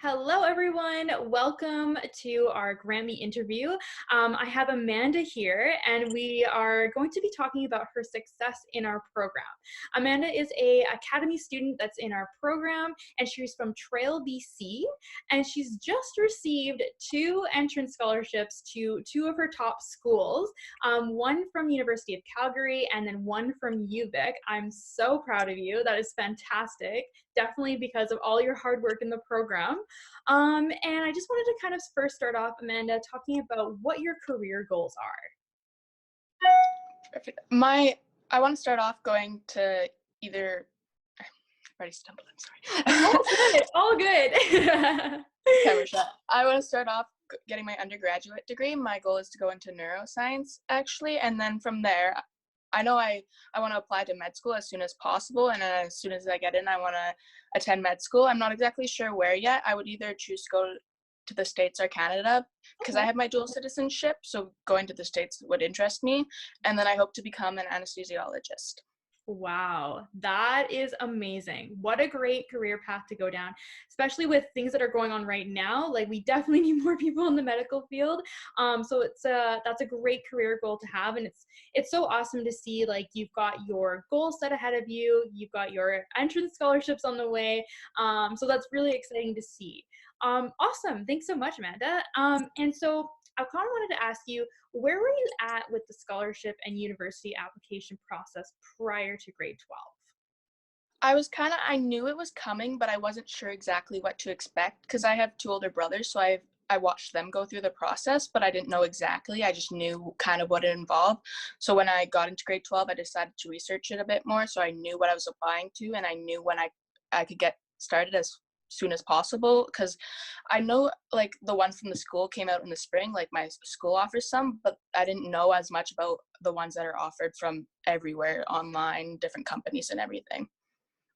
Hello, everyone. Welcome to our GrantMe interview. I have Amanda here, and we are going to be talking about her success in our program. Amanda is a Academy student that's in our program, and she's from Trail, BC, and she's just received 2 entrance scholarships to 2 of her top schools, one from University of Calgary and then one from UVic. I'm so proud of you. That is fantastic. Definitely because of all your hard work in the program. And I just wanted to kind of first start off, Amanda, talking about what your career goals are. Perfect. I want to start off going to either. I already stumbled. I'm sorry. All good. Camera shot. I want to start off getting my undergraduate degree. My goal is to go into neuroscience, actually, and then from there, I know I want to apply to med school as soon as possible, and then as soon as I get in, I want to attend med school. I'm not exactly sure where yet. I would either choose to go to the States or Canada because I have my dual citizenship, so going to the States would interest me, and then I hope to become an anesthesiologist. Wow, that is amazing. What a great career path to go down, especially with things that are going on right now. Like, we definitely need more people in the medical field. So that's a great career goal to have, and it's so awesome to see, like, you've got your goals set ahead of you, you've got your entrance scholarships on the way. So that's really exciting to see. Awesome. Thanks so much, Amanda. And so I kind of wanted to ask you, where were you at with the scholarship and university application process prior to grade 12? I knew it was coming, but I wasn't sure exactly what to expect because I have 2 older brothers, so I watched them go through the process, but I didn't know exactly. I just knew kind of what it involved. So when I got into grade 12, I decided to research it a bit more, so I knew what I was applying to, and I knew when I could get started as soon as possible, because I know, like, the ones from the school came out in the spring, like my school offers some, but I didn't know as much about the ones that are offered from everywhere online, different companies and everything.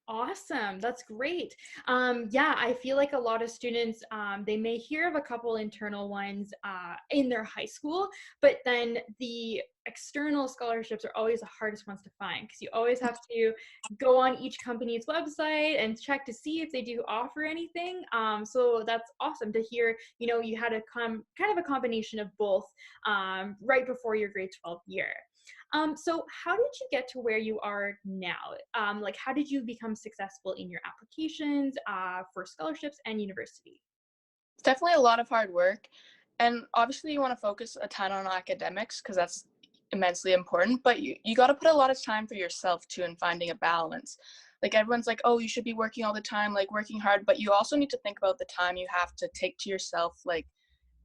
Awesome. That's great. Yeah, I feel like a lot of students, they may hear of a couple internal ones in their high school, but then the external scholarships are always the hardest ones to find because you always have to go on each company's website and check to see if they do offer anything. So that's awesome to hear, you had kind of a combination of both right before your grade 12 year. So how did you get to where you are now? Like, how did you become successful in your applications for scholarships and university? It's definitely a lot of hard work, and obviously you want to focus a ton on academics because that's immensely important, but you got to put a lot of time for yourself too in finding a balance. Like, everyone's like, oh, you should be working all the time, like working hard, but you also need to think about the time you have to take to yourself. Like,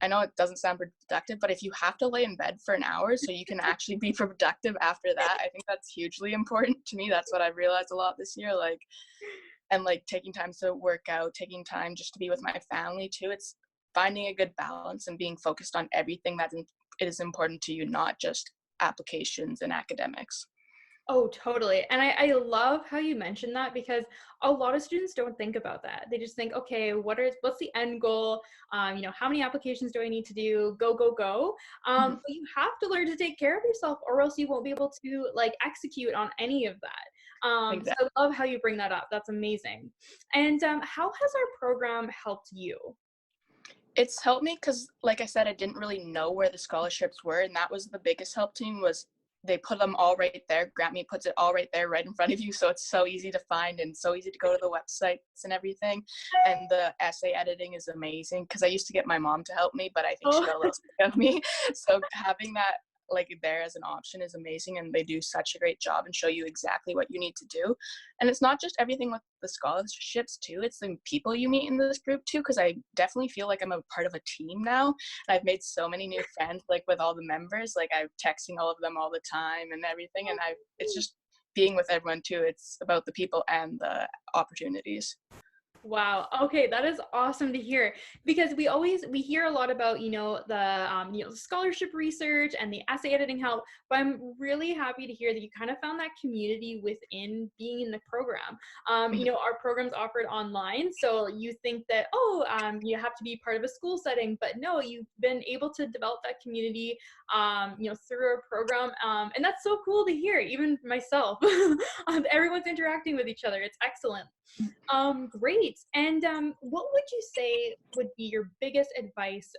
I know it doesn't sound productive, but if you have to lay in bed for an hour so you can actually be productive after that, I think that's hugely important to me. That's what I've realized a lot this year. Like, and like taking time to work out, taking time just to be with my family too. It's finding a good balance and being focused on everything that is important to you, not just applications and academics. Oh, totally. And I love how you mentioned that because a lot of students don't think about that. They just think, okay, what's the end goal? How many applications do I need to do? Go, go, go. Mhm. But you have to learn to take care of yourself or else you won't be able to like execute on any of that. Exactly. So I love how you bring that up. That's amazing. And how has our program helped you? It's helped me because, like I said, I didn't really know where the scholarships were, and that was the biggest help to me. Was they put them all right there. GrantMe puts it all right there, right in front of you, so it's so easy to find and so easy to go to the websites and everything. And the essay editing is amazing because I used to get my mom to help me, but I think she Oh, got a little sick of me. So having that like there as an option is amazing, and they do such a great job and show you exactly what you need to do. And it's not just everything with the scholarships too, it's the people you meet in this group too, because I definitely feel like I'm a part of a team now, and I've made so many new friends, like with all the members. Like, I'm texting all of them all the time and everything, and it's just being with everyone too. It's about the people and the opportunities. wow. Okay, that is awesome to hear because we hear a lot about, the scholarship research and the essay editing help, but I'm really happy to hear that you kind of found that community within being in the program. Mhm. Our program's offered online, so you think that, you have to be part of a school setting, but no, you've been able to develop that community, through our program, and that's so cool to hear, even myself. Everyone's interacting with each other. It's excellent. Great. Great. And what would you say would be your biggest advice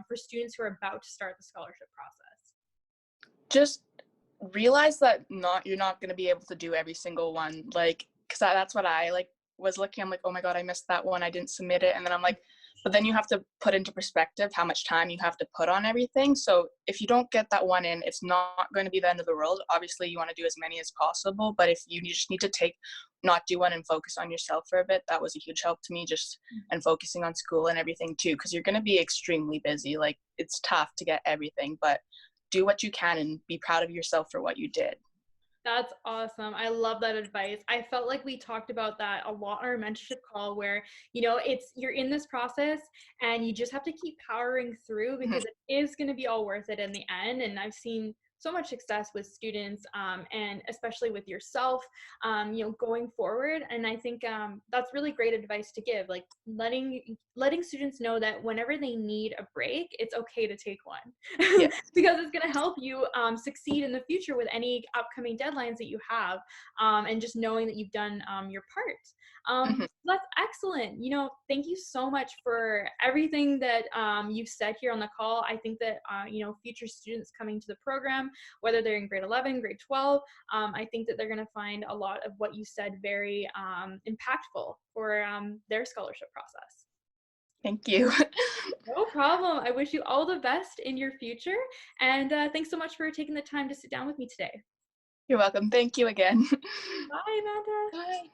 for students who are about to start the scholarship process? Just realize that you're not going to be able to do every single one, like, because that's what I like was looking. I'm like, oh my god, I missed that one, I didn't submit it. And then I'm like, but then you have to put into perspective how much time you have to put on everything. So if you don't get that one in, it's not going to be the end of the world. Obviously you want to do as many as possible, but if you just need to not do one and focus on yourself for a bit, that was a huge help to me, just and focusing on school and everything too, because you're going to be extremely busy. Like, it's tough to get everything, but do what you can and be proud of yourself for what you did. That's awesome. I love that advice. I felt like we talked about that a lot on our mentorship call where, it's you're in this process and you just have to keep powering through Mhm. because it is going to be all worth it in the end. And I've seen so much success with students and especially with yourself, going forward. And I think that's really great advice to give, like letting students know that whenever they need a break, it's okay to take one Yeah. because it's going to help you succeed in the future with any upcoming deadlines that you have, and just knowing that you've done your part. Mhm. That's excellent. Thank you so much for everything that you've said here on the call. I think that, future students coming to the program, whether they're in grade 11, grade 12, I think that they're going to find a lot of what you said very impactful for their scholarship process. Thank you. No problem. I wish you all the best in your future. And thanks so much for taking the time to sit down with me today. You're welcome. Thank you again. Bye, Amanda. Bye.